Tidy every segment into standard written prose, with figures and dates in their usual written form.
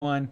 One.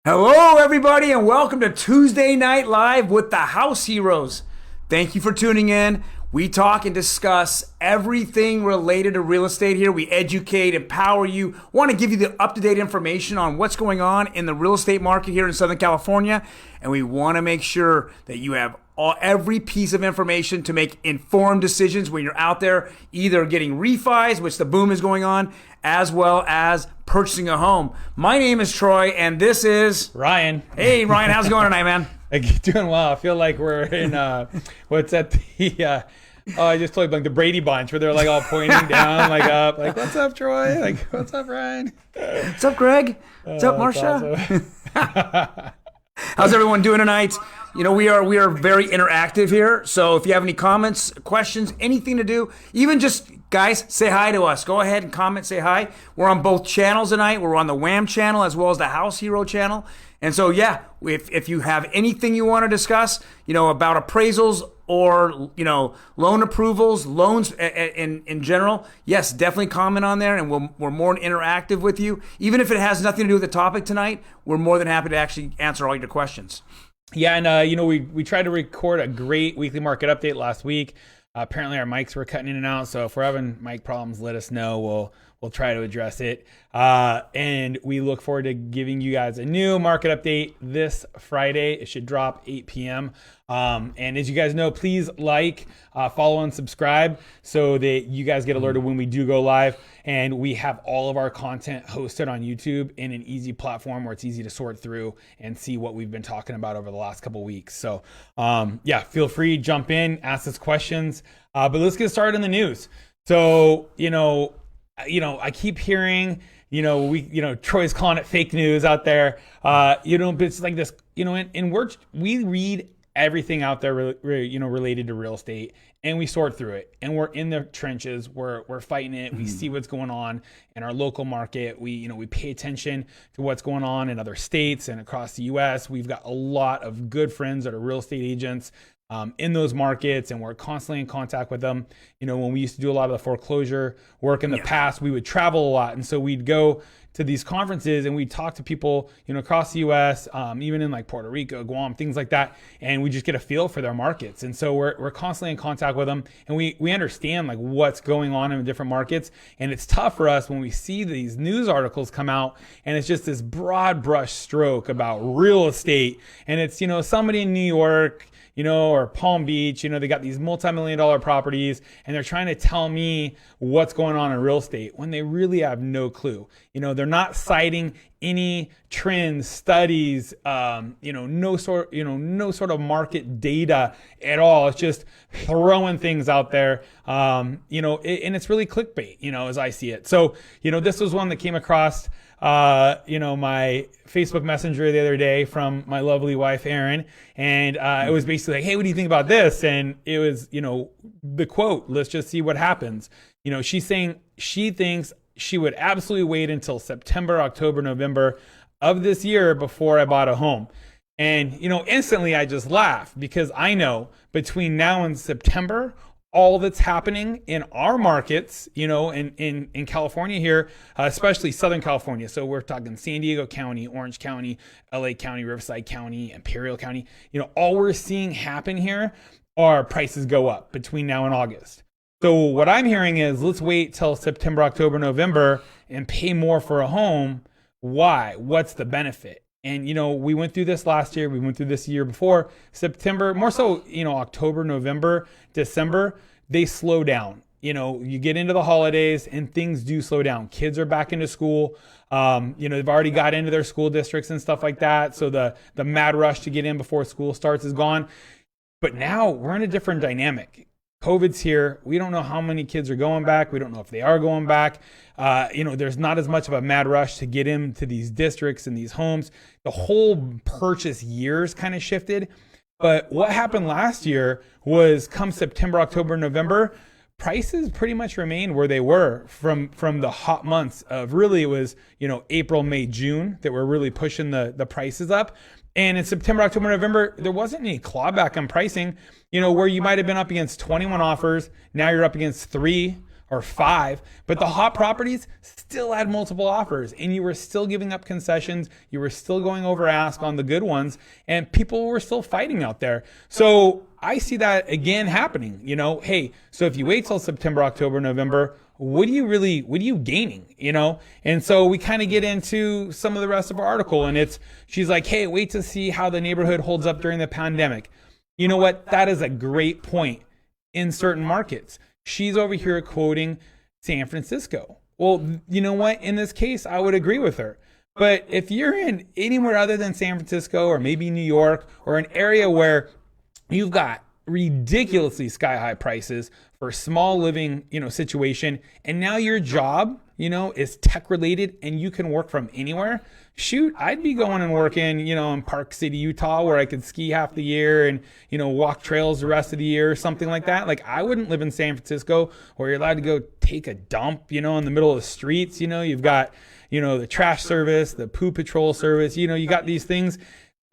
Hello, everybody, and welcome to Tuesday Night Live with the House Heroes. Thank you for tuning in. We talk and discuss everything related to real estate here. We educate, empower you, want to give you the up-to-date information on what's going on in the real estate market here in Southern California. And we want to make sure that you have every piece of information to make informed decisions when you're out there, either getting refis, which the boom is going on, as well as purchasing a home. My name is Troy, and this is Ryan. Hey, Ryan, how's it going tonight, man? Doing well. I feel like we're in what's at the I just told you like the Brady Bunch where they're like all pointing down, like up, like what's up, Troy? Like what's up, Ryan? What's up, Greg? What's up, Marcia? Awesome. How's everyone doing tonight? You know, we are very interactive here. So if you have any comments, questions, anything to do, even just guys, say hi to us. Go ahead and comment, say hi. We're on both channels tonight. We're on the Wham channel as well as the House Hero channel. And so, yeah, if you have anything you want to discuss, you know, about appraisals or, you know, loan approvals, loans in general, yes, definitely comment on there, and we're more interactive with you. Even if it has nothing to do with the topic tonight, we're more than happy to actually answer all your questions. Yeah, and you know, we tried to record a great weekly market update last week. Apparently our mics were cutting in and out, so if we're having mic problems, let us know. We'll try to address it. And we look forward to giving you guys a new market update this Friday. It should drop 8 p.m. And as you guys know, please like, follow, and subscribe so that you guys get alerted when we do go live. And we have all of our content hosted on YouTube in an easy platform where it's easy to sort through and see what we've been talking about over the last couple of weeks. So yeah, feel free, jump in, ask us questions. But let's get started in the news. So, you know, I keep hearing, Troy's calling it fake news out there. But it's like this, and we read everything out there, related to real estate, and we sort through it, and we're in the trenches. We're fighting it. We see what's going on in our local market. We pay attention to what's going on in other states and across the U.S. We've got a lot of good friends that are real estate agents in those markets, and we're constantly in contact with them. When we used to do a lot of the foreclosure work in the past, we would travel a lot. And so we'd go to these conferences and we'd talk to people, across the US, even in like Puerto Rico, Guam, things like that. And we just get a feel for their markets. And so we're constantly in contact with them, and we understand like what's going on in different markets. And it's tough for us when we see these news articles come out and it's just this broad brush stroke about real estate. And it's, somebody in New York, or Palm Beach, they got these multi-million-dollar properties, and they're trying to tell me what's going on in real estate when they really have no clue. They're not citing any trends, studies, no sort of market data at all. It's just throwing things out there, and it's really clickbait, as I see it. So, this was one that came across my Facebook Messenger the other day from my lovely wife, Erin. And it was basically like, hey, what do you think about this? And it was, the quote, let's just see what happens. She's saying she thinks she would absolutely wait until September, October, November of this year before I bought a home. And, instantly I just laugh because I know between now and September, all that's happening in our markets, in California here, especially Southern California. So we're talking San Diego County, Orange County, LA County, Riverside County, Imperial County. All we're seeing happen here are prices go up between now and August. So what I'm hearing is let's wait till September, October, November and pay more for a home. Why? What's the benefit? And, we went through this last year. We went through this year before. September, more so, October, November, December, they slow down. You get into the holidays and things do slow down. Kids are back into school. They've already got into their school districts and stuff like that. So the mad rush to get in before school starts is gone. But now we're in a different dynamic. COVID's here. We don't know how many kids are going back. We don't know if they are going back. There's not as much of a mad rush to get into these districts and these homes. The whole purchase years kind of shifted. But what happened last year was come September, October, November, prices pretty much remained where they were from the hot months of really it was, April, May, June that were really pushing the prices up. And in September, October, November, there wasn't any clawback on pricing, where you might have been up against 21 offers. Now you're up against 3 or 5, but the hot properties still had multiple offers, and you were still giving up concessions. You were still going over ask on the good ones, and people were still fighting out there. So I see that again happening. Hey, so if you wait till September, October, November, what are you gaining? And so we kind of get into some of the rest of our article, and she's like, hey, wait to see how the neighborhood holds up during the pandemic. You know what? That is a great point in certain markets. She's over here quoting San Francisco. Well, you know what? In this case, I would agree with her. But if you're in anywhere other than San Francisco or maybe New York or an area where you've got ridiculously sky-high prices for small living, situation, and now your job, is tech-related and you can work from anywhere, shoot, I'd be going and working, in Park City, Utah, where I could ski half the year and, walk trails the rest of the year or something like that. Like, I wouldn't live in San Francisco where you're allowed to go take a dump, in the middle of the streets. You've got, the trash service, the poo patrol service, you got these things.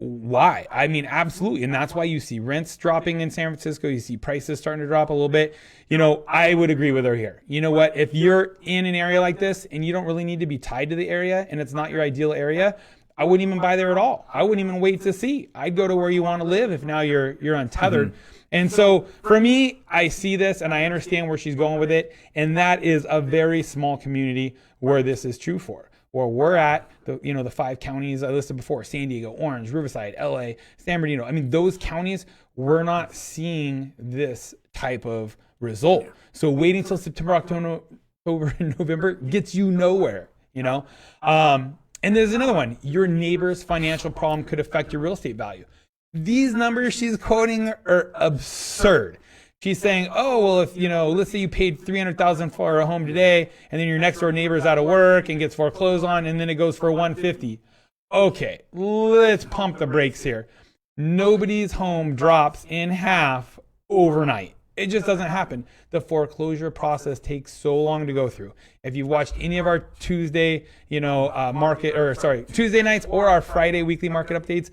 Why? I mean, absolutely. And that's why you see rents dropping in San Francisco. You see prices starting to drop a little bit. I would agree with her here. You know what? If you're in an area like this and you don't really need to be tied to the area and it's not your ideal area, I wouldn't even buy there at all. I wouldn't even wait to see. I'd go to where you want to live if now you're untethered. And so for me, I see this and I understand where she's going with it. And that is a very small community where this is true for. Where we're at, the 5 counties I listed before, San Diego, Orange, Riverside, LA, San Bernardino. I mean, those counties, we're not seeing this type of result. So waiting until September, October, and November gets you nowhere, And there's another one. Your neighbor's financial problem could affect your real estate value. These numbers she's quoting are absurd. She's saying, oh, well, if, let's say you paid $300,000 for a home today, and then your next door neighbor's out of work and gets foreclosed on, and then it goes for $150,000. Okay, let's pump the brakes here. Nobody's home drops in half overnight. It just doesn't happen. The foreclosure process takes so long to go through. If you've watched any of our Tuesday, Tuesday nights or our Friday weekly market updates,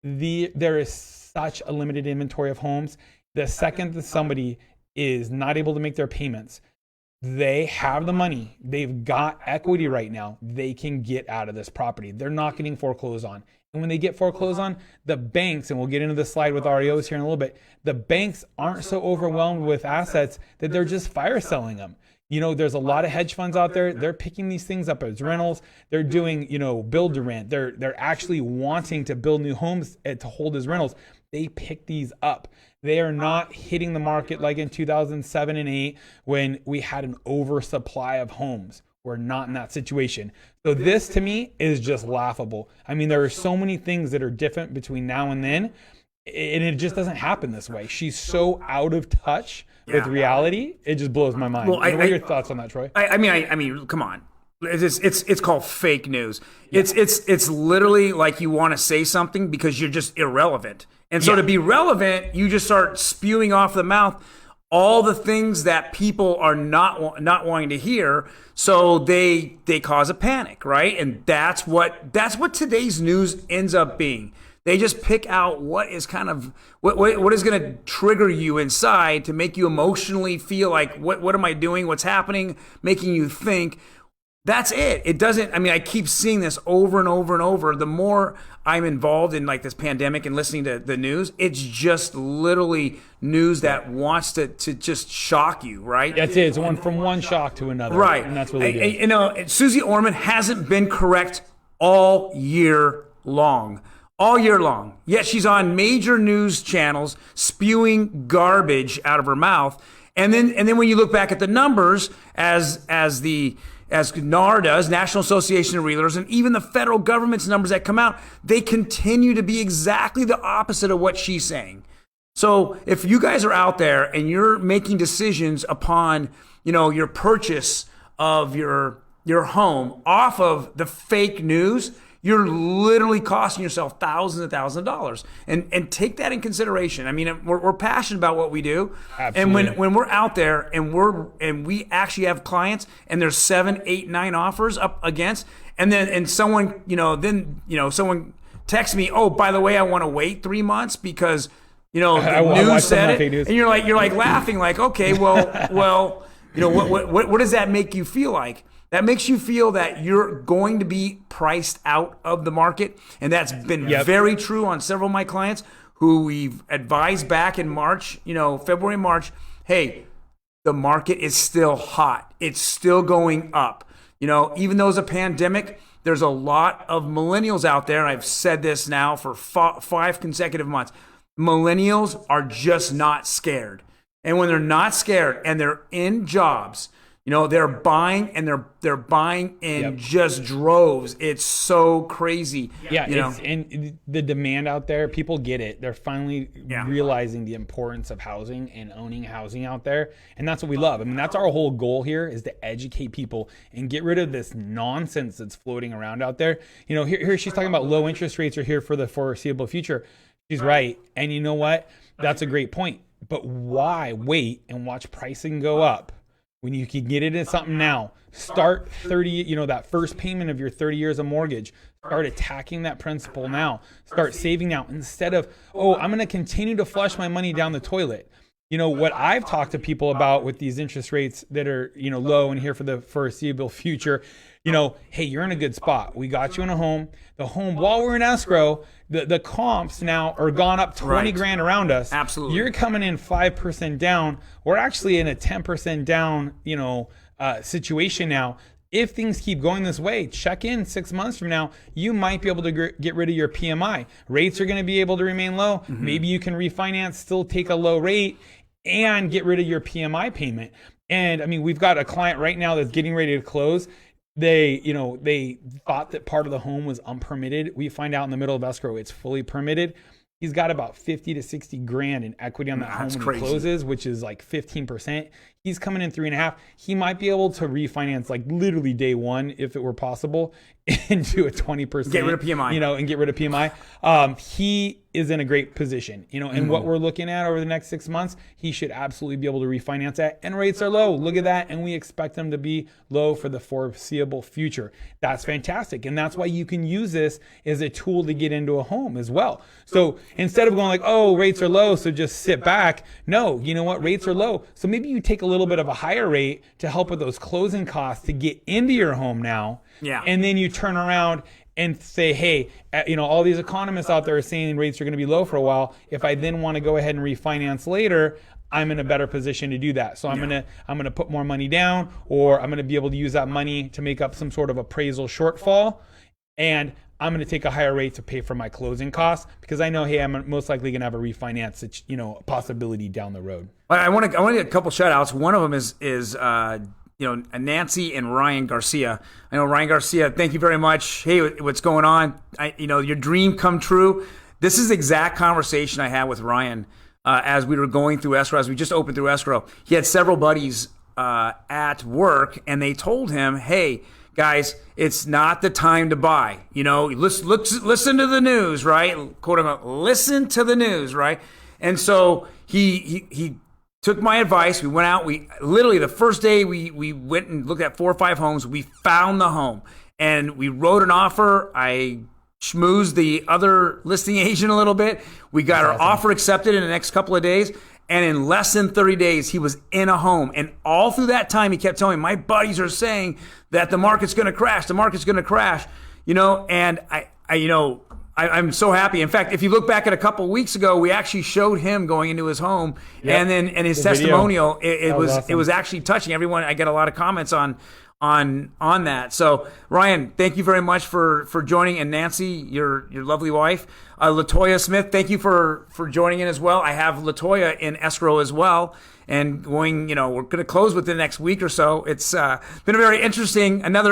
there is such a limited inventory of homes. The second that somebody is not able to make their payments, they have the money, they've got equity right now, they can get out of this property. They're not getting foreclosed on. And when they get foreclosed on, the banks, and we'll get into the slide with REOs here in a little bit, the banks aren't so overwhelmed with assets that they're just fire selling them. There's a lot of hedge funds out there. They're picking these things up as rentals. They're doing, build to rent. They're actually wanting to build new homes to hold as rentals. They pick these up. They are not hitting the market like in 2007 and 8 when we had an oversupply of homes. We're not in that situation. So this to me is just laughable. I mean, there are so many things that are different between now and then, and it just doesn't happen this way. She's so out of touch with reality. It just blows my mind. Well, what are your thoughts on that, Troy? I mean, come on. It's called fake news. Yeah. It's literally like you want to say something because you're just irrelevant. And so to be relevant, you just start spewing off the mouth all the things that people are not wanting to hear. So they cause a panic, right? And that's what today's news ends up being. They just pick out what is kind of what is going to trigger you inside to make you emotionally feel like what am I doing? What's happening? Making you think. That's it. It doesn't, I keep seeing this over and over and over. The more I'm involved in like this pandemic and listening to the news, it's just literally news that wants to just shock you, right? That's it. It's from one shock to another. Right. And that's what they do. Susie Orman hasn't been correct all year long. All year long. Yet she's on major news channels spewing garbage out of her mouth. And then when you look back at the numbers as NAR does, National Association of Realtors, and even the federal government's numbers that come out, they continue to be exactly the opposite of what she's saying. So if you guys are out there and you're making decisions upon, your purchase of your home off of the fake news, you're literally costing yourself thousands and thousands of dollars. And take that in consideration. I mean, we're passionate about what we do. Absolutely. And when we're out there and we actually have clients and there's 7, 8, 9 offers up against, and someone, someone texts me, oh, by the way, I want to wait 3 months because, the news said it. And you're like laughing like, okay, well, What does that make you feel like? That makes you feel that you're going to be priced out of the market. And that's been very true on several of my clients who we've advised back in March, February, March, hey, the market is still hot. It's still going up. Even though it's a pandemic, there's a lot of millennials out there, and I've said this now for 5 consecutive months. Millennials are just not scared. And when they're not scared and they're in jobs, they're buying and they're buying in just droves. It's so crazy. Yeah, and the demand out there, people get it. They're finally realizing the importance of housing and owning housing out there. And that's what we love. I mean, that's our whole goal here, is to educate people and get rid of this nonsense that's floating around out there. Here she's talking about low interest rates are here for the foreseeable future. She's right. And you know what? That's a great point. But why wait and watch pricing go up when you can get it in something now? Start 30, that first payment of your 30 years of mortgage. Start attacking that principal now. Start saving now instead of, I'm going to continue to flush my money down the toilet. What I've talked to people about with these interest rates that are, low and here for the foreseeable future, hey, you're in a good spot. We got you in a home. The home, while we're in escrow, the comps now are gone up 20 grand around us. Absolutely. You're coming in 5% down. We're actually in a 10% down, situation now. If things keep going this way, check in 6 months from now. You might be able to get rid of your PMI. Rates are going to be able to remain low. Mm-hmm. Maybe you can refinance, still take a low rate, and get rid of your PMI payment. And I mean, we've got a client right now that's getting ready to close. They thought that part of the home was unpermitted. We find out in the middle of escrow, it's fully permitted. He's got about 50 to 60 grand in equity on that home when he closes, which is like 15%. He's coming in 3.5. He might be able to refinance like literally day one, if it were possible, into a 20%. Get rid of PMI. And get rid of PMI. He is in a great position, and what we're looking at over the next 6 months, he should absolutely be able to refinance that. And rates are low. Look at that. And we expect them to be low for the foreseeable future. That's fantastic. And that's why you can use this as a tool to get into a home as well. So instead of going like, rates are low, so just sit back. No, you know what? Rates are low. So maybe you take a little bit of a higher rate to help with those closing costs to get into your home now. Yeah. And then you turn around and say, hey, all these economists out there are saying rates are going to be low for a while. If I then want to go ahead and refinance later, I'm in a better position to do that. So I'm gonna put more money down, or I'm gonna be able to use that money to make up some sort of appraisal shortfall, and I'm going to take a higher rate to pay for my closing costs because I know, hey, I'm most likely going to have a refinance, possibility down the road. I want to get a couple shout outs. One of them is Nancy and Ryan Garcia. I know Ryan Garcia, thank you very much. Hey, what's going on? Your dream come true. This is the exact conversation I had with Ryan as we were going through escrow, as we just opened through escrow. He had several buddies at work, and they told him, hey, guys, it's not the time to buy. Listen to the news, right? Quote unquote, listen to the news, right? And so he took my advice. We went out. We literally the first day we went and looked at 4 or 5 homes. We found the home and we wrote an offer. I schmoozed the other listing agent a little bit. We got our offer accepted in the next couple of days. And in less than 30 days, he was in a home. And all through that time, he kept telling me, my buddies are saying that the market's going to crash. The market's going to crash. And I'm so happy. In fact, if you look back at a couple of weeks ago, we actually showed him going into his home, and his testimonial. It was awesome. It was actually touching. Everyone, I get a lot of comments on that. So Ryan, thank you very much for joining, and Nancy, your lovely wife, Latoya Smith, thank you for joining in as well. I have Latoya in escrow as well, and we're going to close within the next week or so. It's been another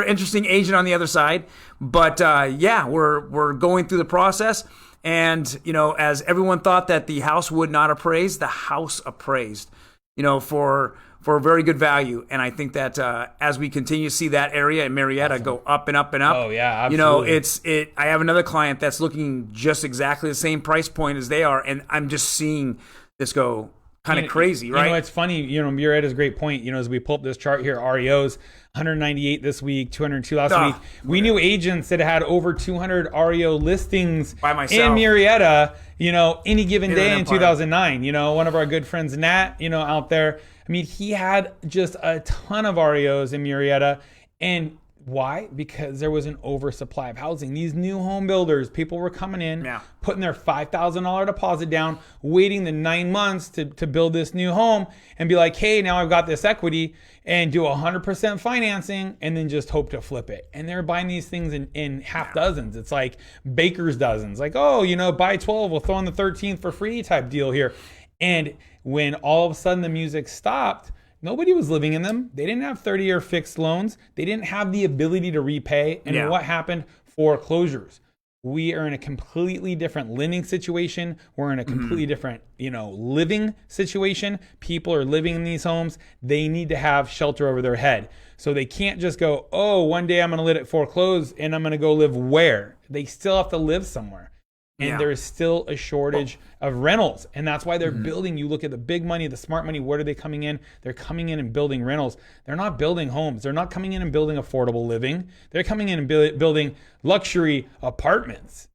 interesting agent on the other side, but we're going through the process. And as everyone thought that the house would not appraise, the house appraised, for a very good value. And I think that as we continue to see that area in Marietta go up and up and up, oh yeah, absolutely. I have another client that's looking just exactly the same price point as they are, and I'm just seeing this go kind of crazy, right? It's funny, Marietta is a great point. As we pull up this chart here, REOs, 198 this week, 202 last week. We knew agents that had over 200 REO listings by myself in Marietta, any given day in 2009. One of our good friends, Nat, out there, I mean, he had just a ton of REOs in Murrieta. And why? Because there was an oversupply of housing. These new home builders, people were coming in, putting their $5,000 deposit down, waiting the 9 months to build this new home and be like, hey, now I've got this equity, and do 100% financing and then just hope to flip it. And they're buying these things in half dozens. It's like baker's dozens. Like, oh, buy 12, we'll throw in the 13th for free type deal here. And when all of a sudden the music stopped, nobody was living in them. They didn't have 30-year fixed loans. They didn't have the ability to repay. And what happened? Foreclosures. We are in a completely different lending situation. We're in a completely different, living situation. People are living in these homes. They need to have shelter over their head. So they can't just go, oh, one day I'm going to let it foreclose and I'm going to go live where? They still have to live somewhere. And there is still a shortage of rentals. And that's why they're building. You look at the big money, the smart money, what are they coming in? They're coming in and building rentals. They're not building homes. They're not coming in and building affordable living. They're coming in and building luxury apartments,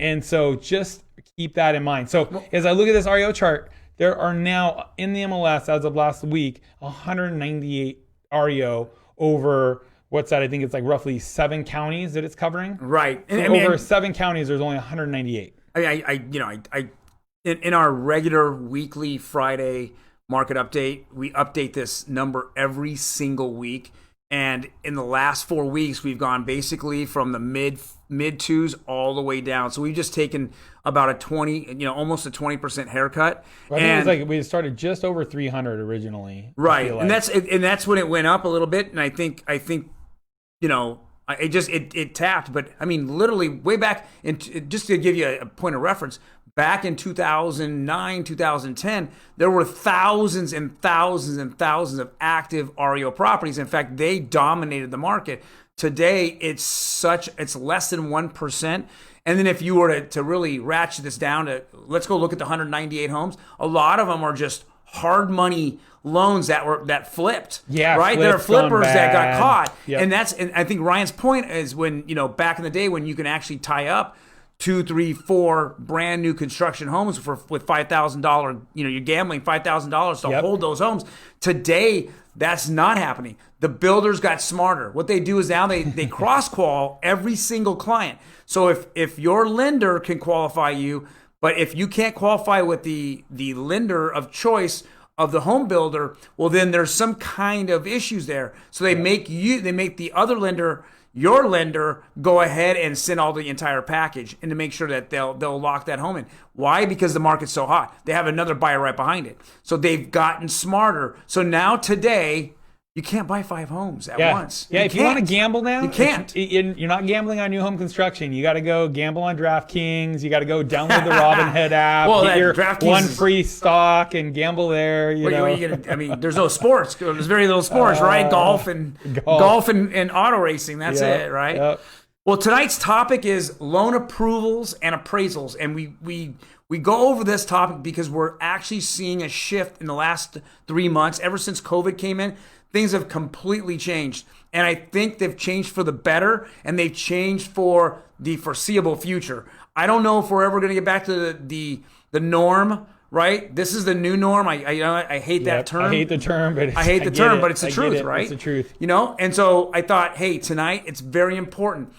And so just keep that in mind. So as I look at this REO chart, there are now in the MLS as of last week, 198 REO over what's that? I think it's like roughly 7 counties that it's covering. Right. So over 7 counties, there's only 198. In our regular weekly Friday market update, we update this number every single week. And in the last 4 weeks, we've gone basically from the mid twos all the way down. So we've just taken about almost a 20% haircut. Well, I think it was like we started just over 300 originally. Right. And that's when it went up a little bit. And I think it tapped, but I mean, literally way back, just to give you a point of reference, back in 2009, 2010, there were thousands and thousands and thousands of active REO properties. In fact, they dominated the market. Today, it's less than 1%. And then if you were to really ratchet this down to, let's go look at the 198 homes, a lot of them are just hard money loans that flipped. Yeah, right. There are flippers that got caught, Yep. and I think Ryan's point is when back in the day when you can actually tie up 2, 3, 4 brand new construction homes with $5,000. You're gambling $5,000 to hold those homes. Today, that's not happening. The builders got smarter. What they do is now they cross-qual every single client. So if your lender can qualify you, but if you can't qualify with the lender of choice of the home builder, well, then there's some kind of issues there. So they make the other lender, your lender, go ahead and send all the entire package and to make sure that they'll lock that home in. Why? Because the market's so hot. They have another buyer right behind it. So they've gotten smarter. So now today, you can't buy 5 homes at once. Yeah, if you want to gamble now, you can't. You're not gambling on new home construction. You got to go gamble on DraftKings. You got to go download the Robinhood app, get your one free stock, and gamble there. There's no sports. There's very little sports, right? Golf and auto racing. That's it, right? Yep. Well, tonight's topic is loan approvals and appraisals, and we go over this topic because we're actually seeing a shift in the last 3 months. Ever since COVID came in, things have completely changed. And I think they've changed for the better, and they've changed for the foreseeable future. I don't know if we're ever going to get back to the norm, right? This is the new norm. I hate that term. I hate the term, but it's the truth, right? It's the truth. And so I thought, hey, tonight it's very important,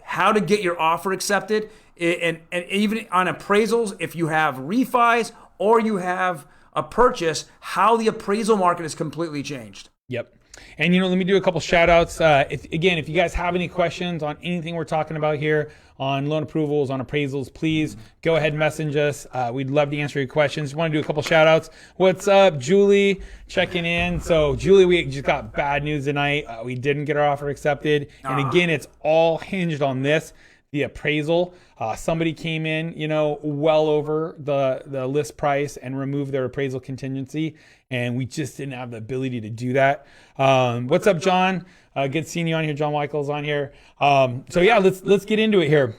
how to get your offer accepted. And even on appraisals, if you have refis or you have a purchase, how the appraisal market has completely changed. Yep. And, let me do a couple shout outs. If you guys have any questions on anything we're talking about here on loan approvals, on appraisals, please go ahead and message us. We'd love to answer your questions. Want to do a couple shout outs. What's up, Julie? Checking in. So, Julie, we just got bad news tonight. We didn't get our offer accepted. And again, it's all hinged on this. The appraisal, somebody came in, well over the list price and removed their appraisal contingency, and we just didn't have the ability to do that. What's up, John? Good seeing you on here. John Michael's on here. So yeah, let's get into it here.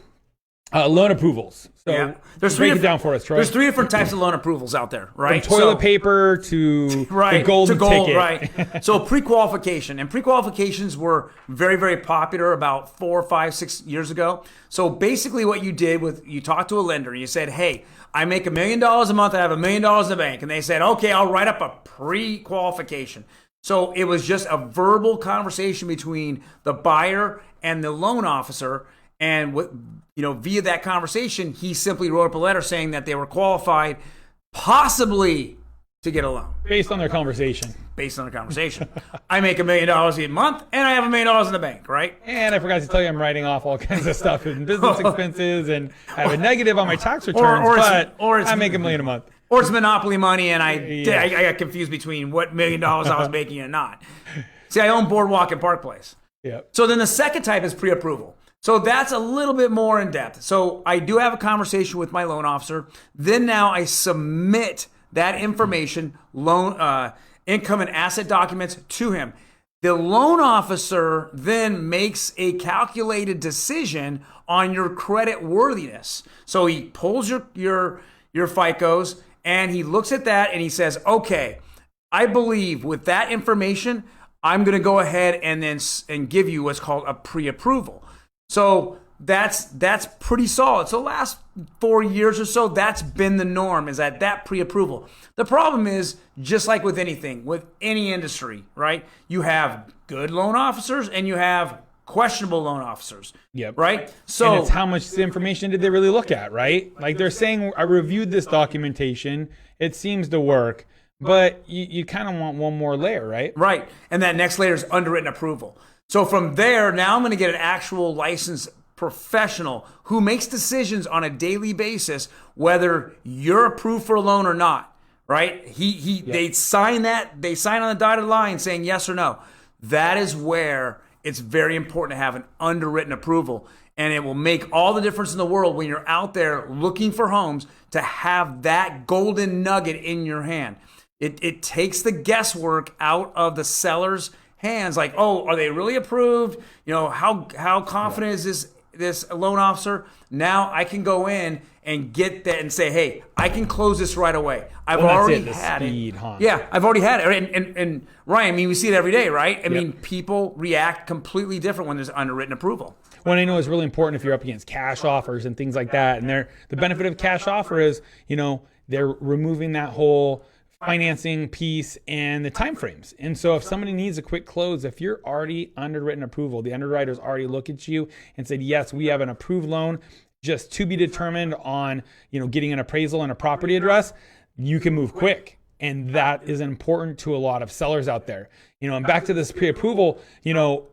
Loan approvals. So Yeah. break it down for us, Troy. There's 3 different types of loan approvals out there, right? From toilet paper to the golden ticket. Right. So pre-qualification. And pre-qualifications were very, very popular about 4, 5, 6 years ago. So basically what you did you talked to a lender and you said, hey, I make $1 million a month. I have $1 million in the bank. And they said, okay, I'll write up a pre-qualification. So it was just a verbal conversation between the buyer and the loan officer. And via that conversation, he simply wrote up a letter saying that they were qualified, possibly to get a loan. Based on their conversation. I make $1 million a month, and I have $1 million in the bank, right? And I forgot to tell you, I'm writing off all kinds of stuff in business expenses, and I have a negative on my tax returns, but I make $1 million a month. Or it's monopoly money, and I got confused between what $1 million I was making and not. See, I own Boardwalk and Park Place. Yeah. So then the second type is pre-approval. So that's a little bit more in depth. So I do have a conversation with my loan officer. Then now I submit that information, loan, income and asset documents to him. The loan officer then makes a calculated decision on your credit worthiness. So he pulls your FICOs and he looks at that and he says, okay, I believe with that information, I'm going to go ahead and give you what's called a pre-approval. So that's pretty solid. So last 4 years or so, that's been the norm, is that pre-approval. The problem is, just like with anything, with any industry, right? You have good loan officers and you have questionable loan officers. Yep. Right? So and it's how much information did they really look at, right? Like they're saying, I reviewed this documentation. It seems to work, but you kind of want one more layer, right? Right. And that next layer is underwritten approval. So from there, now I'm going to get an actual licensed professional who makes decisions on a daily basis whether you're approved for a loan or not, right? They sign on the dotted line saying yes or no. That is where it's very important to have an underwritten approval, and it will make all the difference in the world when you're out there looking for homes to have that golden nugget in your hand. It takes the guesswork out of the seller's hands, like, oh, are they really approved? How confident is this loan officer? Now I can go in and get that and say, hey, I can close this right away. I've already had it. Huh? Yeah, I've already had it. And Ryan, I mean, we see it every day, right? I mean, people react completely different when there's underwritten approval. What I know is really important if you're up against cash offers and things like that. And the benefit of cash offer is, they're removing that whole financing piece and the time frames. And so if somebody needs a quick close, if you're already underwritten approval, the underwriters already look at you and said, yes, we have an approved loan, just to be determined on, getting an appraisal and a property address, you can move quick. And that is important to a lot of sellers out there. And back to this pre-approval,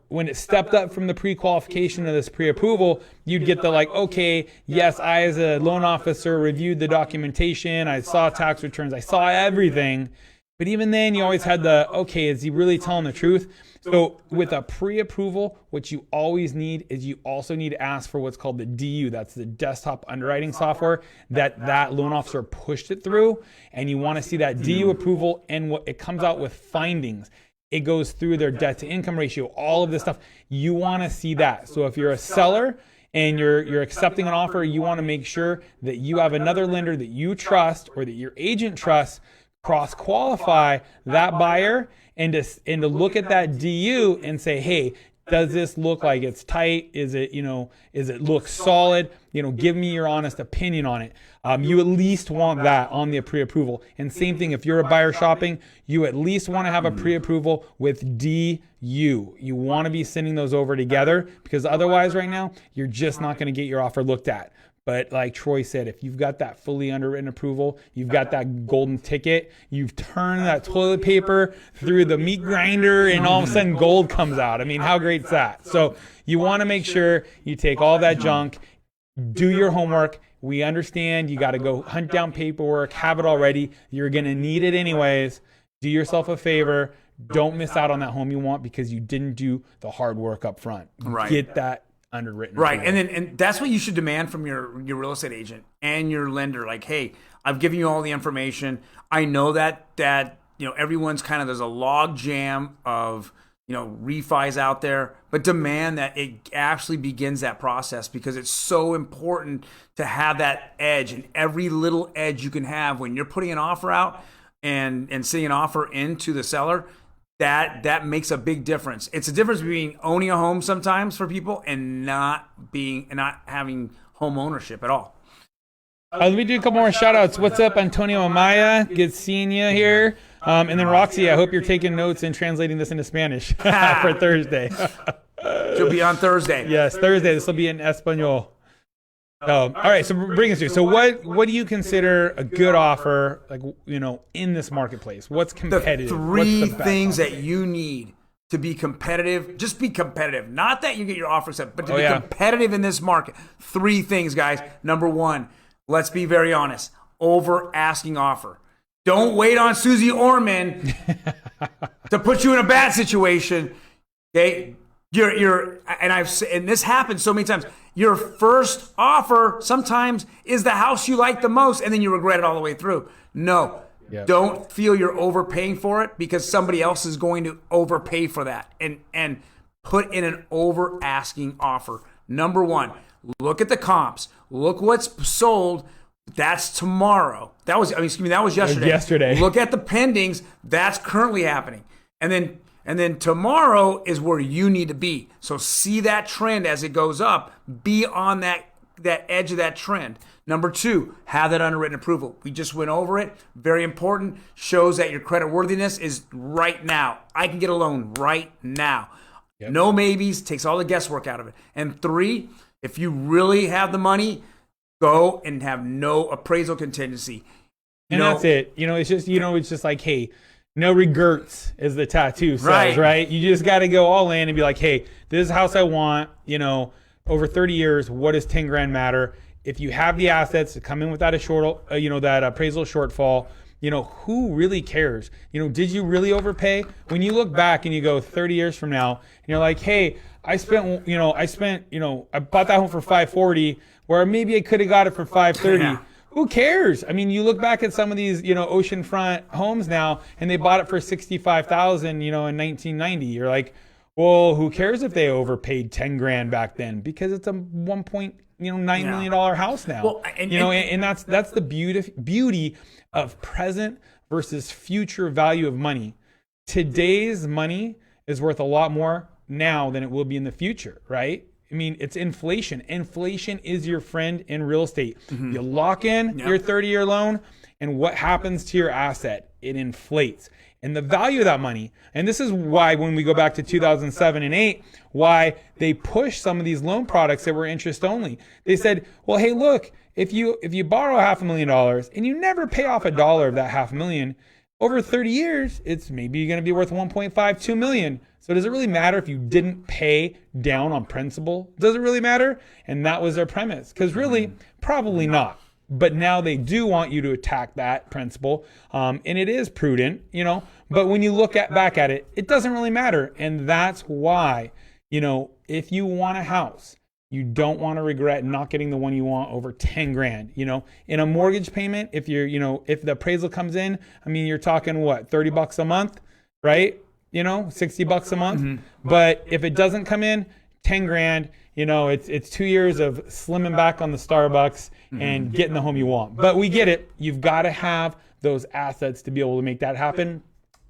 when it stepped up from the pre-qualification to this pre-approval, you'd get the okay, yes, I as a loan officer reviewed the documentation, I saw tax returns, I saw everything. But even then, you always had okay, is he really telling the truth? So with a pre-approval, what you always need is you also need to ask for what's called the DU. That's the desktop underwriting software that loan officer pushed it through. And you want to see that DU approval, and what it comes out with findings. It goes through their debt to income ratio, all of this stuff. You want to see that. So if you're a seller and you're accepting an offer, you want to make sure that you have another lender that you trust or that your agent trusts cross-qualify that buyer and to look at that DU and say, hey, does this look like it's tight? Is it look solid? Give me your honest opinion on it. You at least want that on the pre-approval. And same thing, if you're a buyer shopping, you at least want to have a pre-approval with DU. You want to be sending those over together, because otherwise right now, you're just not going to get your offer looked at. But like Troy said, if you've got that fully underwritten approval, you've got that golden ticket, you've turned that toilet paper through the meat grinder, and all of a sudden gold comes out. I mean, how great is that? So you want to make sure you take all that junk, do your homework. We understand you got to go hunt down paperwork, have it all ready. You're going to need it anyways. Do yourself a favor. Don't miss out on that home you want because you didn't do the hard work up front. Right. Get that underwritten. Right. And that's what you should demand from your real estate agent and your lender. Like, hey, I've given you all the information. I know that everyone's there's a log jam of refis out there, but demand that it actually begins that process, because it's so important to have that edge, and every little edge you can have when you're putting an offer out and sending an offer into the seller, that makes a big difference. It's a difference between owning a home sometimes for people and not having home ownership at all. Let me do a couple more shout outs. What's up, Antonio Amaya? Good seeing you here. And then Roxy, I hope you're taking notes and translating this into Spanish for Thursday. She'll be on Thursday. Yes, Thursday. This will be in Espanol. All right, so bring us through. So what do you consider a good offer, like, in this marketplace? What's competitive? The three things that you need to be competitive. Just be competitive. Not that you get your offer accepted, but to be competitive in this market. Three things, guys. Number one, let's be very honest. Over asking offer. Don't wait on Susie Orman to put you in a bad situation. Okay, and this happens so many times. Your first offer sometimes is the house you like the most, and then you regret it all the way through. No, don't feel you're overpaying for it, because somebody else is going to overpay for that. And put in an over asking offer. Number one, look at the comps. Look what's sold. That's tomorrow. That was yesterday. Look at the pendings. That's currently happening. And then tomorrow is where you need to be. So see that trend as it goes up. Be on that edge of that trend. Number two, have that underwritten approval. We just went over it. Very important. Shows that your credit worthiness is right now. I can get a loan right now. Yep. No maybes. Takes all the guesswork out of it. And three, if you really have the money, go and have no appraisal contingency. That's it. It's just like, hey, no regrets, as the tattoo says, right? You just got to go all in and be like, hey, this is the house I want. Over 30 years, what does 10 grand matter? If you have the assets to come in without that appraisal shortfall, who really cares? Did you really overpay? When you look back and you go 30 years from now, and you're like, hey, I bought that home for $540, where maybe I could have got it for $530. Yeah. Who cares? I mean, you look back at some of these, oceanfront homes now, and they bought it for $65,000, in 1990. You're like, well, who cares if they overpaid 10 grand back then? Because it's a $1.9 million house now. Well, and that's the beauty of present versus future value of money. Today's money is worth a lot more now than it will be in the future, right? I mean, it's inflation. Inflation is your friend in real estate. Mm-hmm. You lock in your 30-year loan, and what happens to your asset? It inflates. And the value of that money, and this is why when we go back to 2007 and 8, why they pushed some of these loan products that were interest only. They said, well, hey, look, if you borrow $500,000 and you never pay off $1 of that $500,000, over 30 years, it's maybe going to be worth 1.5, 2 million. So does it really matter if you didn't pay down on principal? Does it really matter? And that was their premise. Because really, probably not. But now they do want you to attack that principal. And it is prudent, But when you look back at it, it doesn't really matter. And that's why, if you want a house, you don't want to regret not getting the one you want over 10 grand. In a mortgage payment, if if the appraisal comes in, I mean, you're talking what, $30 a month, right? $60 a month. Mm-hmm. But if it doesn't come in, 10 grand, it's 2 years of slimming back on the Starbucks and getting the home you want. But we get it. You've got to have those assets to be able to make that happen.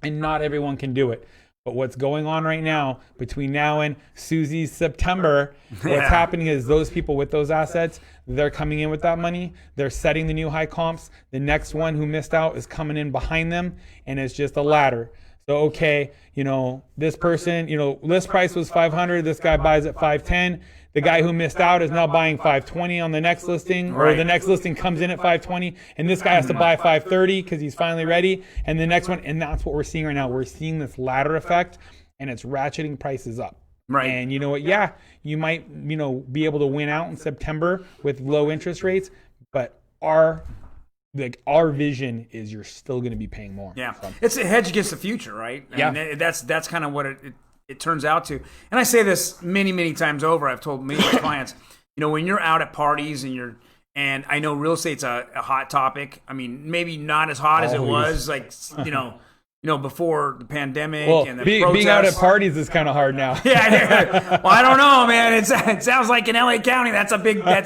And not everyone can do it. But what's going on right now, between now and Susie's September, what's happening is those people with those assets, they're coming in with that money. They're setting the new high comps. The next one who missed out is coming in behind them. And it's just a ladder. So, okay, this person, list price was 500. This guy buys at 510. The guy who missed out is now buying 520 on the next listing, or the next listing comes in at 520, and this guy has to buy 530 because he's finally ready. And the next one, and that's what we're seeing right now. We're seeing this ladder effect, and it's ratcheting prices up. Right. And you know what? Yeah, you might, be able to win out in September with low interest rates, but our vision is you're still going to be paying more. Yeah, so. It's a hedge against the future, right? I mean, that's kind of what it turns out to. And I say this many, many times over. I've told many of my clients, when you're out at parties and I know real estate's a hot topic. I mean, maybe not as hot as it was, before the pandemic Well, and the being out at protests. parties is kind of hard now. Yeah. Well, I don't know, man. It sounds like in LA County, that's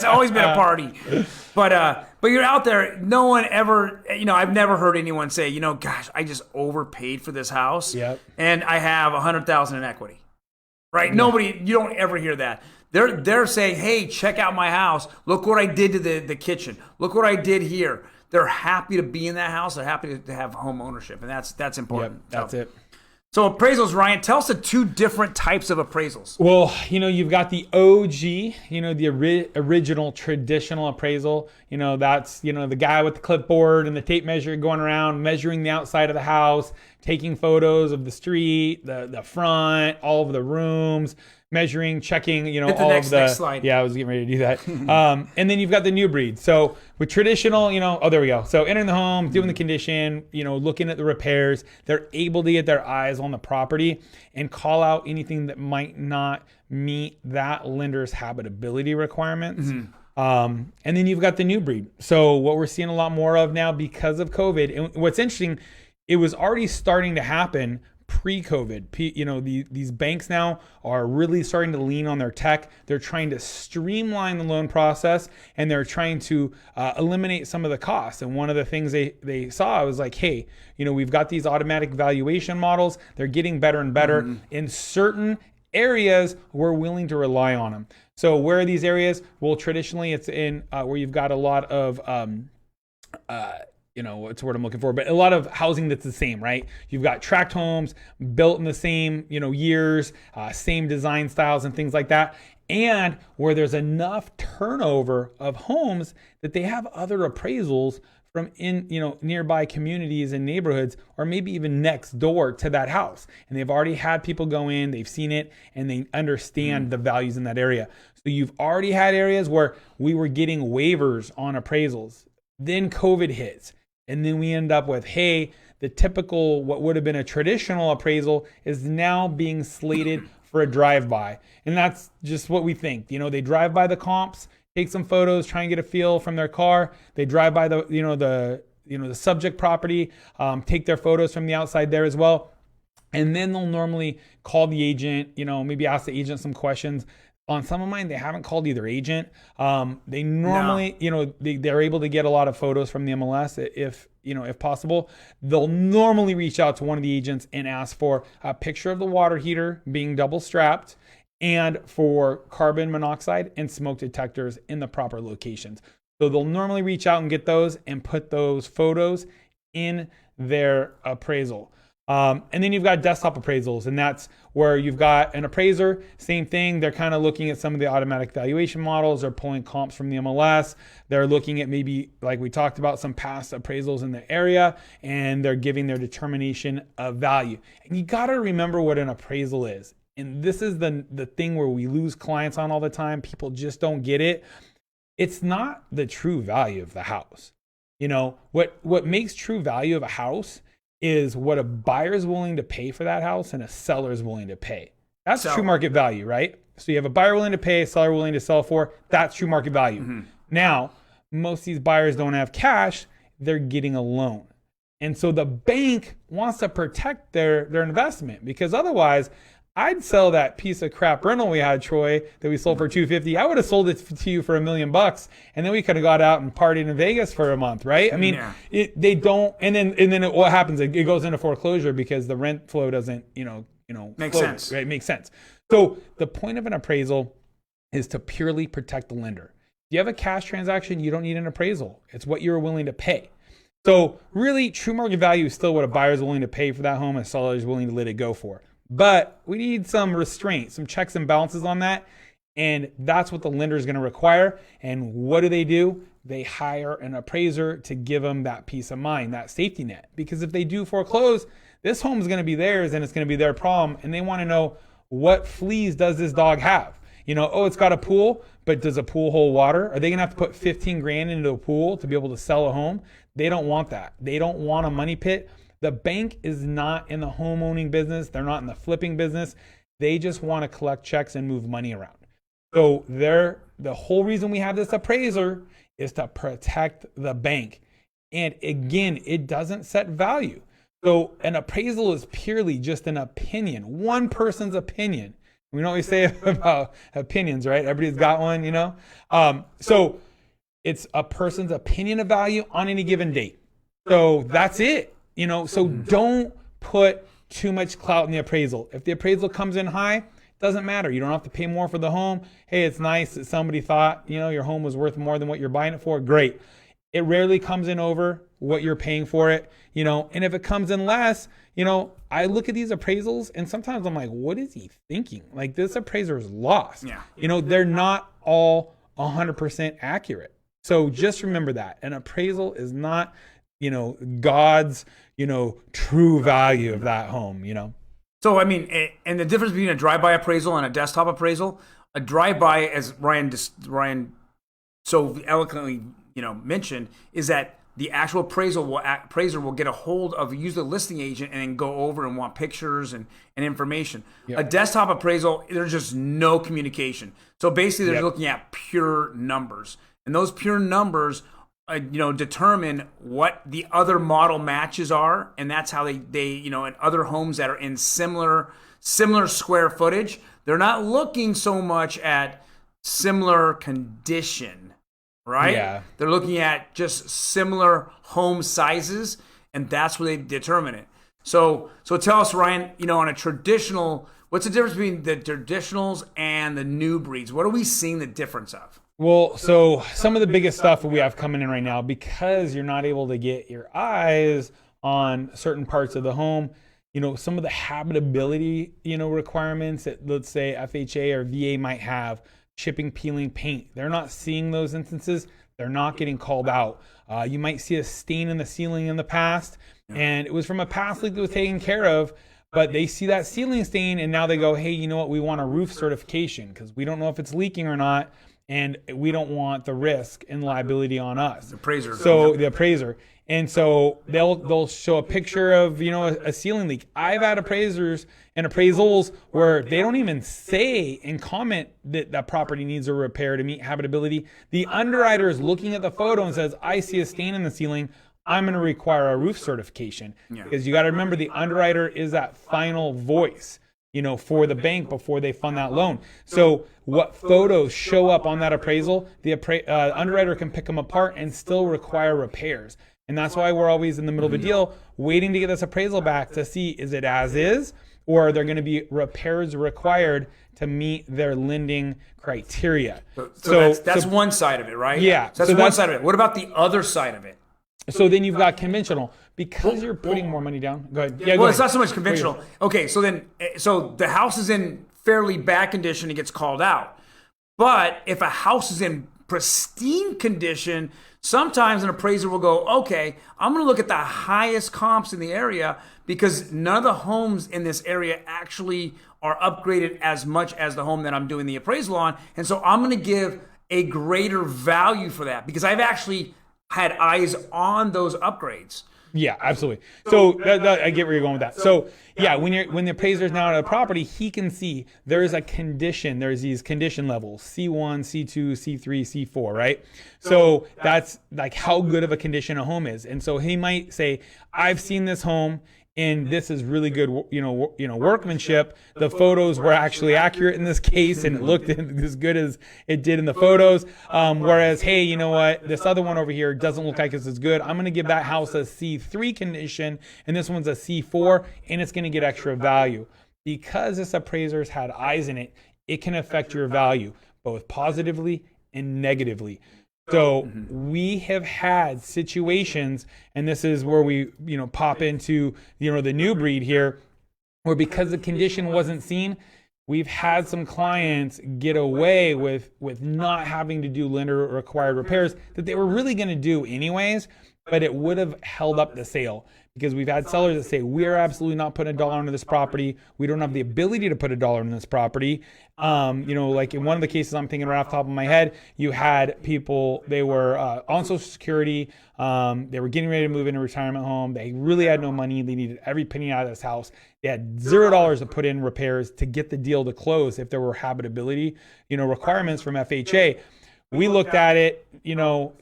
always been a party. But you're out there. No one ever, I've never heard anyone say, gosh, I just overpaid for this house. Yep. And I have $100,000 in equity. Right? Yeah. Nobody, you don't ever hear that. They're saying, hey, check out my house. Look what I did to the kitchen. Look what I did here. They're happy to be in that house. They're happy to have home ownership, and that's important. Yep, that's it. So appraisals, Ryan, tell us the two different types of appraisals. Well, you've got the OG, the original traditional appraisal. That's, the guy with the clipboard and the tape measure going around, measuring the outside of the house, taking photos of the street, the front, all of the rooms, measuring, checking, all of the next slide. Yeah, I was getting ready to do that. And then you've got the new breed. So with traditional, oh, there we go. So entering the home, doing the condition, looking at the repairs, they're able to get their eyes on the property and call out anything that might not meet that lender's habitability requirements. And then you've got the new breed. So what we're seeing a lot more of now because of COVID, and what's interesting, it was already starting to happen pre-COVID. These banks now are really starting to lean on their tech. They're trying to streamline the loan process, and they're trying to eliminate some of the costs. And one of the things they saw was like, hey, we've got these automatic valuation models. They're getting better and better. In certain areas, we're willing to rely on them. So where are these areas? Well, traditionally it's in where you've got a lot of what's the word I'm looking for, but a lot of housing that's the same, right? You've got tract homes built in the same, years, same design styles and things like that. And where there's enough turnover of homes that they have other appraisals from nearby communities and neighborhoods, or maybe even next door to that house. And they've already had people go in, they've seen it, and they understand the values in that area. So you've already had areas where we were getting waivers on appraisals. Then COVID hits. And then we end up with, hey, the typical, what would have been a traditional appraisal is now being slated for a drive-by. And that's just what we think. They drive by the comps, take some photos, try and get a feel from their car. They drive by the subject property, take their photos from the outside there as well. And then they'll normally call the agent, maybe ask the agent some questions. On some of mine, they haven't called either agent. They normally, they're able to get a lot of photos from the MLS if possible. They'll normally reach out to one of the agents and ask for a picture of the water heater being double strapped and for carbon monoxide and smoke detectors in the proper locations. So they'll normally reach out and get those and put those photos in their appraisal. And then you've got desktop appraisals, and that's where you've got an appraiser, same thing. They're kind of looking at some of the automatic valuation models. They're pulling comps from the MLS. They're looking at maybe, like we talked about, some past appraisals in the area, and they're giving their determination of value. And you got to remember what an appraisal is. And this is the thing where we lose clients on all the time. People just don't get it. It's not the true value of the house. What makes true value of a house is what a buyer is willing to pay for that house and a seller is willing to pay. That's true market value, right? So you have a buyer willing to pay, a seller willing to sell for. That's true market value. Now, most of these buyers don't have cash. They're getting a loan. And so the bank wants to protect their investment, because otherwise I'd sell that piece of crap rental we had, Troy, that we sold for $250. I would have sold it to you for $1 million, and then we could have got out and partied in Vegas for a month, right? I mean, they don't. And then what happens? It goes into foreclosure because the rent flow doesn't, makes sense. Right? Makes sense. So the point of an appraisal is to purely protect the lender. If you have a cash transaction, you don't need an appraisal. It's what you're willing to pay. So really, true market value is still what a buyer is willing to pay for that home, and a seller is willing to let it go for. But we need some restraint, some checks and balances on that. And that's what the lender is going to require. And what do? They hire an appraiser to give them that peace of mind, that safety net. Because if they do foreclose, this home is going to be theirs and it's going to be their problem. And they want to know, what fleas does this dog have? It's got a pool, but does a pool hold water? Are they going to have to put 15 grand into a pool to be able to sell a home? They don't want that. They don't want a money pit. The bank is not in the home owning business. They're not in the flipping business. They just want to collect checks and move money around. So the whole reason we have this appraiser is to protect the bank. And again, it doesn't set value. So an appraisal is purely just an opinion, one person's opinion. We know what we say about opinions, right? Everybody's got one, So it's a person's opinion of value on any given date. So that's it, So don't put too much clout in the appraisal. If the appraisal comes in high, doesn't matter. You don't have to pay more for the home. Hey, it's nice that somebody thought, your home was worth more than what you're buying it for. Great. It rarely comes in over what you're paying for it, and if it comes in less, I look at these appraisals and sometimes I'm like, what is he thinking? Like, this appraiser is lost. Yeah. They're not all 100% accurate. So just remember that an appraisal is not, God's, true value of that home, So, I mean, and the difference between a drive-by appraisal and a desktop appraisal, a drive-by, as Ryan so eloquently, mentioned, is that the actual appraiser will get a hold of, use the listing agent and then go over and want pictures and information. Yep. A desktop appraisal, there's just no communication. So basically they're looking at pure numbers. And those pure numbers, determine what the other model matches are. And that's how they in other homes that are in similar square footage, they're not looking so much at similar condition. Right? Yeah. They're looking at just similar home sizes, and that's where they determine it. So tell us, Ryan, on a traditional, what's the difference between the traditionals and the new breeds? What are we seeing the difference of? Well, so some of the biggest stuff that we have coming in right now, because you're not able to get your eyes on certain parts of the home, some of the habitability, requirements that, let's say, FHA or VA might have, chipping, peeling, paint. They're not seeing those instances. They're not getting called out. You might see a stain in the ceiling in the past, and it was from a past leak that was taken care of, but they see that ceiling stain, and now they go, hey, you know what? We want a roof certification because we don't know if it's leaking or not, and we don't want the risk and liability on us. The appraiser. So the appraiser. And so they'll show a picture of, a ceiling leak. I've had appraisers and appraisals where they don't even say and comment that that property needs a repair to meet habitability. The underwriter is looking at the photo and says, I see a stain in the ceiling. I'm going to require a roof certification. Because you got to remember, the underwriter is that final voice, for the bank before they fund that loan. So what photos show up on that appraisal, the underwriter can pick them apart and still require repairs. And that's why we're always in the middle of a deal, waiting to get this appraisal back to see, is it as is, or are there going to be repairs required to meet their lending criteria? So that's one side of it, right? Yeah. So that's one side of it. What about the other side of it? So then you've got conventional. Because you're putting more money down. Go ahead. Yeah, well, it's not so much conventional. Okay, so the house is in fairly bad condition, it gets called out. But if a house is in pristine condition, sometimes an appraiser will go, okay, I'm going to look at the highest comps in the area because none of the homes in this area actually are upgraded as much as the home that I'm doing the appraisal on. And so I'm going to give a greater value for that because I've actually had eyes on those upgrades. Yeah, absolutely. So I get where you're going with that. So yeah, when the appraiser is now at a property, he can see there's a condition. There's these condition levels: C1, C2, C3, C4, right? So that's like how good of a condition a home is. And so he might say, I've seen this home, and this is really good, workmanship. The photos were actually accurate in this case, and it looked as good as it did in the photos. Whereas, hey, you know what? This other one over here doesn't look like it's as good. I'm going to give that house a C3 condition, and this one's a C4, and it's going to get extra value. Because this appraiser's had eyes in it, it can affect your value, both positively and negatively. So we have had situations, and this is where we, pop into, the new breed here, where because the condition wasn't seen, we've had some clients get away with not having to do lender required repairs that they were really going to do anyways, but it would have held up the sale. Because we've had sellers that say, we are absolutely not putting $1 into this property. We don't have the ability to put $1 in this property. Like in one of the cases I'm thinking right off the top of my head, you had people, they were on Social Security. They were getting ready to move into a retirement home. They really had no money. They needed every penny out of this house. They had $0 to put in repairs to get the deal to close if there were habitability, requirements from FHA. We looked at it,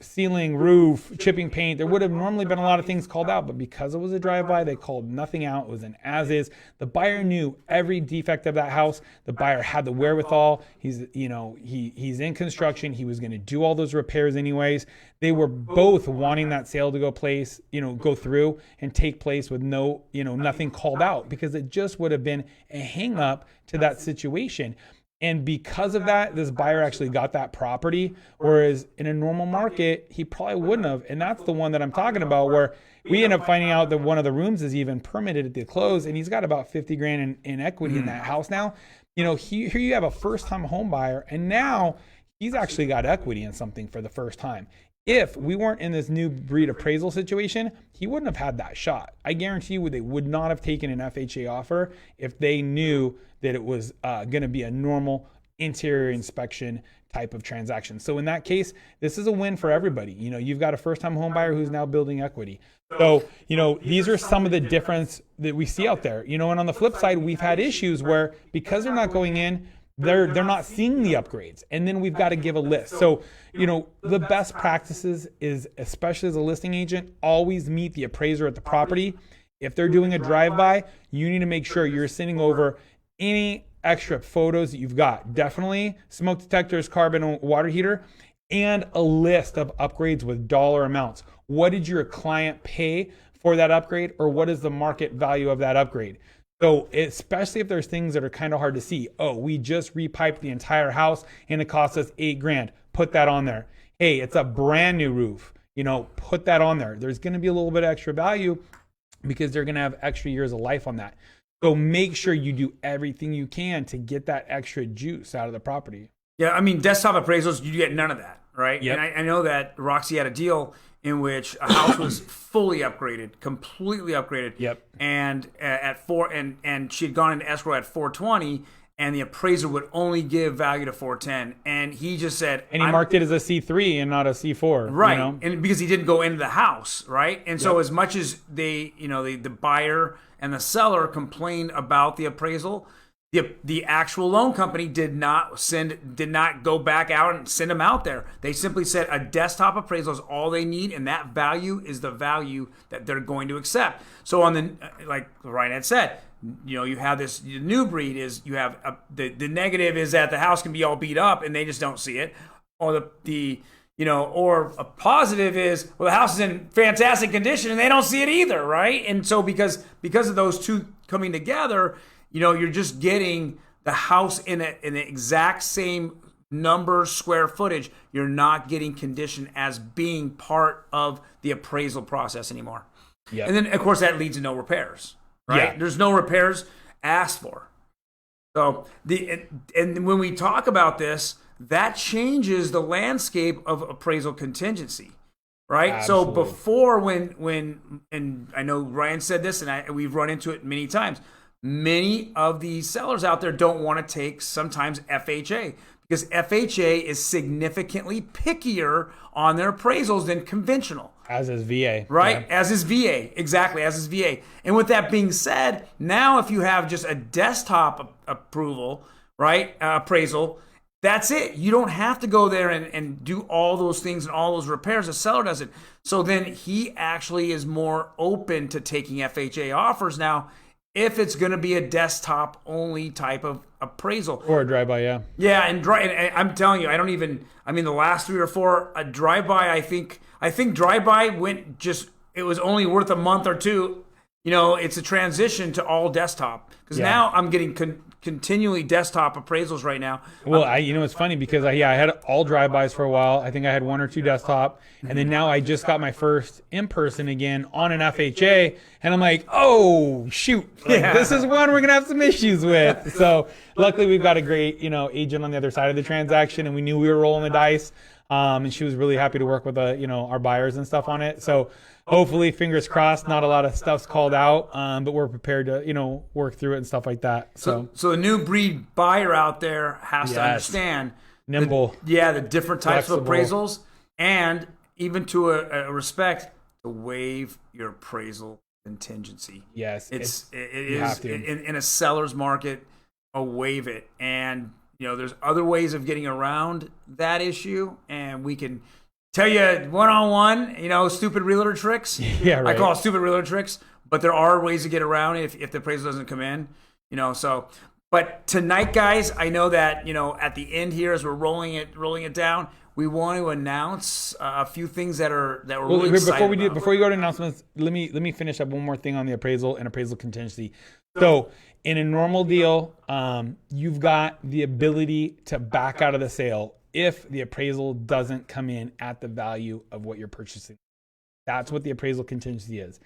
ceiling, roof, chipping paint. There would have normally been a lot of things called out, but because it was a drive-by, they called nothing out. It was an as-is. The buyer knew every defect of that house. The buyer had the wherewithal. He's in construction. He was going to do all those repairs anyways. They were both wanting that sale to go through and take place with nothing called out, because it just would have been a hang-up to that situation. And because of that, this buyer actually got that property, whereas in a normal market, he probably wouldn't have. And that's the one that I'm talking about, where we end up finding out that one of the rooms is even permitted at the close, and he's got about 50 grand in equity in that house now. Here you have a first-time home buyer, and now he's actually got equity in something for the first time. If we weren't in this new breed appraisal situation, he wouldn't have had that shot. I guarantee you they would not have taken an FHA offer if they knew that it was going to be a normal interior inspection type of transaction. So in that case, this is a win for everybody. You've got a first-time home buyer who's now building equity. So, these are some of the difference that we see out there. And on the flip side, we've had issues where because they're not going in, they're not seeing the upgrades, and then we've got to give a list. So the best practices is, especially as a listing agent, always meet the appraiser at the property. If they're doing a drive-by, you need to make sure you're sending over any extra photos that you've got. Definitely smoke detectors, carbon water heater, and a list of upgrades with dollar amounts. What did your client pay for that upgrade, or what is the market value of that upgrade? So especially if there's things that are kind of hard to see. Oh, we just repiped the entire house and it cost us $8,000. Put that on there. Hey, it's a brand new roof. Put that on there. There's going to be a little bit of extra value because they're going to have extra years of life on that. So make sure you do everything you can to get that extra juice out of the property. Yeah, desktop appraisals, you get none of that, right? Yep. And I know that Roxy had a deal in which a house was fully upgraded, completely upgraded. Yep. And and she had gone into escrow at 420, and the appraiser would only give value to 410, and he just said, and he marked it as a C3 and not a C4, right? And because he didn't go into the house, right? And so Yep. as much as the buyer and the seller complained about the appraisal, the actual loan company did not go back out and send them out there. They simply said a desktop appraisal is all they need, and that value is the value that they're going to accept. So on the, like Ryan had said, you have this new breed is you have the negative is that the house can be all beat up and they just don't see it, or or a positive is, well, the house is in fantastic condition and they don't see it either, right? And so because of those two coming together, you're just getting the house in the exact same number, square footage. You're not getting condition as being part of the appraisal process anymore. Yep. And then, of course, that leads to no repairs, right? Yeah. There's no repairs asked for. So and when we talk about this, that changes the landscape of appraisal contingency, right? Absolutely. So before when and I know Ryan said this, and we've run into it many times. Many of the sellers out there don't want to take sometimes FHA because FHA is significantly pickier on their appraisals than conventional. As is VA. Right? Yeah. As is VA. Exactly, as is VA. And with that being said, now if you have just a desktop approval, right, appraisal, that's it. You don't have to go there and do all those things and all those repairs. The seller does it. So then he actually is more open to taking FHA offers now, if it's going to be a desktop only type of appraisal. Or a drive-by, yeah. Yeah, and I'm telling you, the last 3 or 4, a drive-by, I think drive-by it was only worth a month or two. It's a transition to all desktop. Because now I'm getting continually desktop appraisals right now. Well, it's funny because I had all drive-bys for a while. I think I had 1 or 2 desktop, and then now I just got my first in-person again on an FHA, and I'm like, oh shoot, this is one we're gonna have some issues with. So luckily we've got a great agent on the other side of the transaction, and we knew we were rolling the dice, and she was really happy to work with our buyers and stuff on it. So hopefully, fingers crossed, not a lot of stuff's called out, but we're prepared to, work through it and stuff like that. So a new breed buyer out there has to understand nimble, the different types flexible. of appraisals, and even to a respect to waive your appraisal contingency. Yes, it is in a seller's market, waive it, and there's other ways of getting around that issue, and we can tell you one-on-one, stupid realtor tricks. Yeah, right. I call it stupid realtor tricks, but there are ways to get around it if the appraisal doesn't come in, so. But tonight, guys, I know that, at the end here, as we're rolling it down, we want to announce a few things that we're really excited about. Before we go to announcements, let me finish up one more thing on the appraisal and appraisal contingency. So in a normal deal, you've got the ability to back out of the sale if the appraisal doesn't come in at the value of what you're purchasing. That's what the appraisal contingency is.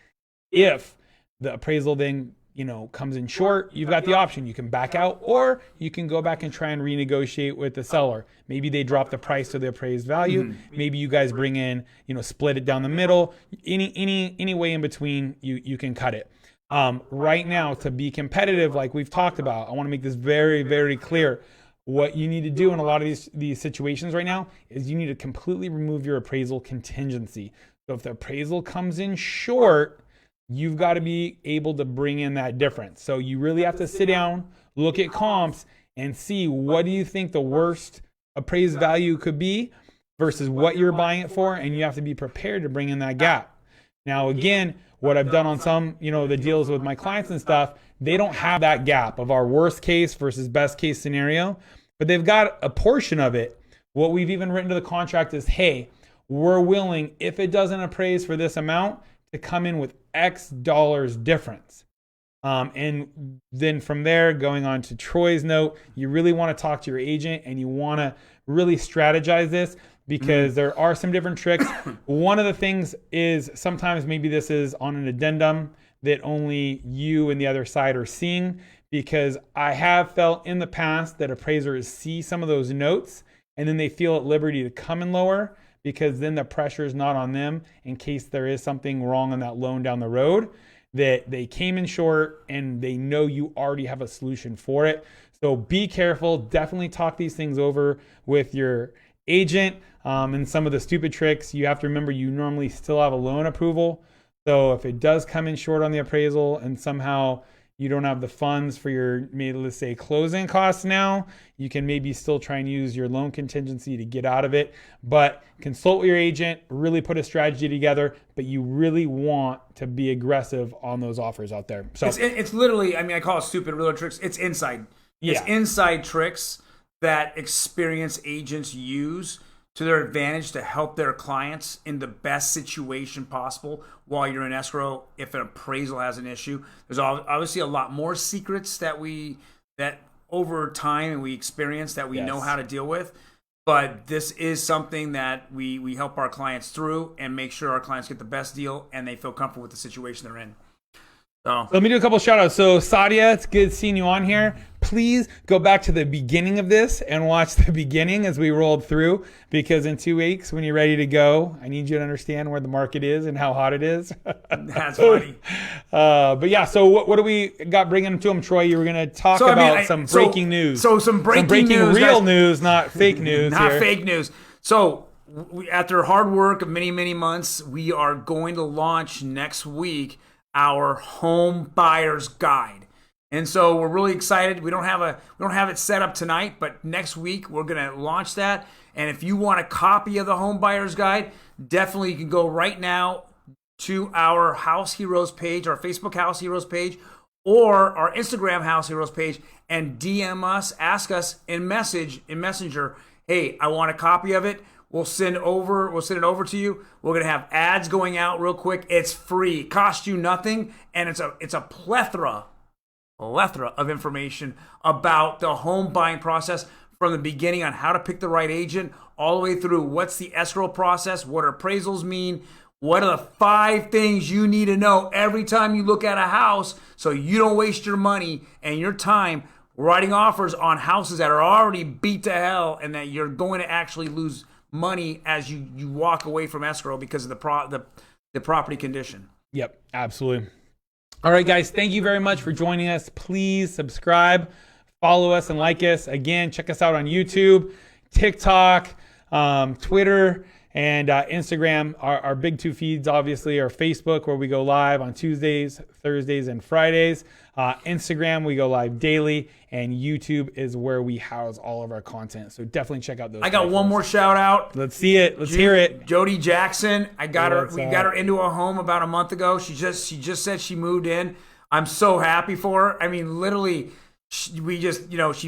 If the appraisal then comes in short, you've got the option. You can back out, or you can go back and try and renegotiate with the seller. Maybe they drop the price to the appraised value. Mm-hmm. Maybe you guys bring in, split it down the middle. Any way in between, you can cut it. Right now, to be competitive, like we've talked about, I want to make this very, very clear. What you need to do in a lot of these situations right now is you need to completely remove your appraisal contingency. So if the appraisal comes in short, you've got to be able to bring in that difference. So you really have to sit down, look at comps, and see what do you think the worst appraised value could be versus what you're buying it for, and you have to be prepared to bring in that gap. Now, again, what I've done on some, the deals with my clients and stuff, they don't have that gap of our worst case versus best case scenario, but they've got a portion of it. What we've even written to the contract is, hey, we're willing, if it doesn't appraise for this amount, to come in with X dollars difference. And then from there, going on to Troy's note, you really want to talk to your agent and you want to really strategize this because there are some different tricks. One of the things is sometimes maybe this is on an addendum that only you and the other side are seeing, because I have felt in the past that appraisers see some of those notes and then they feel at liberty to come in lower, because then the pressure is not on them in case there is something wrong on that loan down the road, that they came in short and they know you already have a solution for it. So be careful. Definitely talk these things over with your agent. And some of the stupid tricks, you have to remember you normally still have a loan approval. So if it does come in short on the appraisal and somehow you don't have the funds for your, maybe let's say, closing costs now, you can maybe still try and use your loan contingency to get out of it. But consult with your agent, really put a strategy together, but you really want to be aggressive on those offers out there. So it's literally, I call it stupid realtor tricks. It's inside. It's inside tricks that experienced agents use to their advantage to help their clients in the best situation possible while you're in escrow. If an appraisal has an issue, there's obviously a lot more secrets that over time and we experience that we know how to deal with. But this is something that we help our clients through and make sure our clients get the best deal and they feel comfortable with the situation they're in. So let me do a couple shout outs. So Sadia, it's good seeing you on here. Please go back to the beginning of this and watch the beginning as we rolled through, because in 2 weeks when you're ready to go, I need you to understand where the market is and how hot it is. That's funny. But yeah, so what do we got bringing to them, Troy? You were going to talk about some breaking news. So some breaking news. Real news, not fake news. Not fake news. So after hard work of many, many months, we are going to launch next week our home buyer's guide. And so we're really excited. We don't have it set up tonight, but next week we're going to launch that. And if you want a copy of the home buyer's guide, definitely you can go right now to our House Heroes page, our Facebook House Heroes page, or our Instagram House Heroes page, and DM us, ask us in Messenger, hey, I want a copy of it. We'll send it over to you. We're gonna have ads going out real quick. It's free, costs you nothing, and it's a plethora of information about the home buying process, from the beginning on how to pick the right agent, all the way through what's the escrow process, what appraisals mean, what are the 5 things you need to know every time you look at a house, so you don't waste your money and your time writing offers on houses that are already beat to hell, and that you're going to actually lose money as you walk away from escrow because of the property condition. Yep, absolutely. All right, guys, thank you very much for joining us. Please subscribe, follow us, and like us. Again, check us out on YouTube, TikTok, Twitter, And Instagram, our big two feeds, obviously, are Facebook, where we go live on Tuesdays, Thursdays, and Fridays. Instagram, we go live daily. And YouTube is where we house all of our content. So definitely check out those. I got one more shout out. Let's see it. Let's hear it. Jody Jackson. We got her into a home about a month ago. She just said she moved in. I'm so happy for her. I mean, literally, she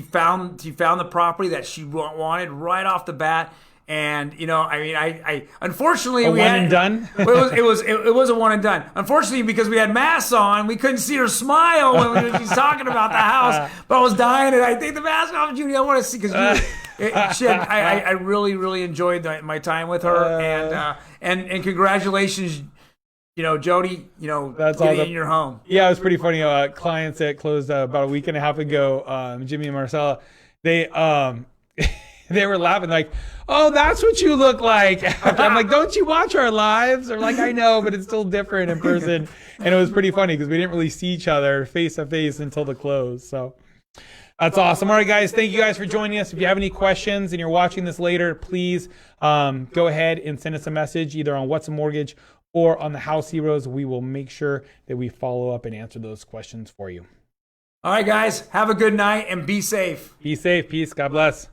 found the property that she wanted right off the bat. And I unfortunately one and done. It was a one and done. Unfortunately, because we had masks on, we couldn't see her smile when she's talking about the house. But I was dying, and I take the mask off, Judy. I want to see because I really enjoyed my time with her, and congratulations. Jody, that's getting in your home. Yeah, it was pretty funny. Clients that closed about a week and a half ago, Jimmy and Marcella, they were laughing like, "Oh, that's what you look like." I'm like, "Don't you watch our lives?" They're like, "I know, but it's still different in person." And it was pretty funny because we didn't really see each other face to face until the close. So that's awesome. All right, guys, thank you guys for joining us. If you have any questions and you're watching this later, please go ahead and send us a message either on What's a Mortgage or on the House Heroes. We will make sure that we follow up and answer those questions for you. All right, guys, have a good night and be safe. Be safe. Peace. God bless.